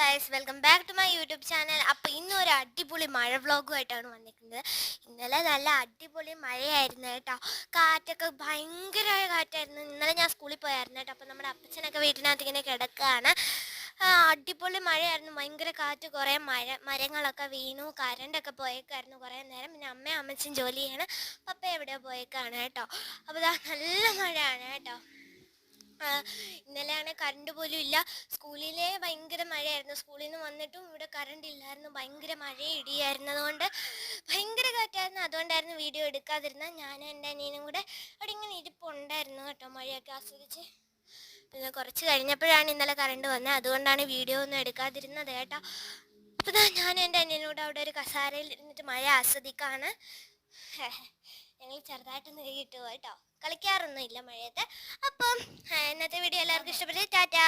Guys, welcome back to my YouTube channel. അപ്പോൾ ഇന്നൊരു അടിപൊളി മഴ വ്ളോഗുമായിട്ടാണ് വന്നിരിക്കുന്നത്. ഇന്നലെ നല്ല അടിപൊളി മഴയായിരുന്നു കേട്ടോ. കാറ്റൊക്കെ ഭയങ്കരമായ കാറ്റായിരുന്നു. ഇന്നലെ ഞാൻ സ്കൂളിൽ പോയായിരുന്നു കേട്ടോ. അപ്പോൾ നമ്മുടെ അപ്പച്ചനൊക്കെ വീട്ടിനകത്ത് ഇങ്ങനെ കിടക്കുകയാണ്. അടിപൊളി മഴയായിരുന്നു, ഭയങ്കര കാറ്റ്, കുറേ മരങ്ങളൊക്കെ വീണു, കറണ്ടൊക്കെ പോയേക്കായിരുന്നു കുറേ നേരം. പിന്നെ അമ്മയും അമ്മച്ചും ജോലി ചെയ്യാണ്, പപ്പ എവിടെയോ പോയേക്കാണ് കേട്ടോ. അപ്പോൾ ഇതാ നല്ല മഴയാണ് കേട്ടോ. ഇന്നലെയാണെങ്കിൽ കറണ്ട് പോലും ഇല്ല. സ്കൂളിലെ ഭയങ്കര മഴയായിരുന്നു. സ്കൂളിൽ നിന്ന് വന്നിട്ടും ഇവിടെ കറണ്ട് ഇല്ലായിരുന്നു. ഭയങ്കര മഴയും ഇടിയായിരുന്നതുകൊണ്ട് ഭയങ്കര കാറ്റായിരുന്നു. അതുകൊണ്ടായിരുന്നു വീഡിയോ എടുക്കാതിരുന്നത്. ഞാനും എൻ്റെ അനിയനും കൂടെ അവിടെ ഇങ്ങനെ ഇരിപ്പുണ്ടായിരുന്നു കേട്ടോ, മഴയൊക്കെ ആസ്വദിച്ച്. പിന്നെ കുറച്ച് കഴിഞ്ഞപ്പോഴാണ് ഇന്നലെ കറണ്ട് വന്നത്. അതുകൊണ്ടാണ് വീഡിയോ ഒന്നും എടുക്കാതിരുന്നത് കേട്ടോ. അപ്പോൾ ഞാനും എൻ്റെ അനിയനോട് അവിടെ ഒരു കസാരയിൽ ഇരുന്നിട്ട് മഴ ആസ്വദിക്കാണ്. ഞങ്ങൾ ചെറുതായിട്ടൊന്ന് കിട്ടുക കേട്ടോ, കളിക്കാറൊന്നും ഇല്ല മഴയത്ത്. അപ്പം ഇന്നത്തെ വീഡിയോ എല്ലാവർക്കും ഇഷ്ടപ്പെട്ടു. ടാറ്റാ.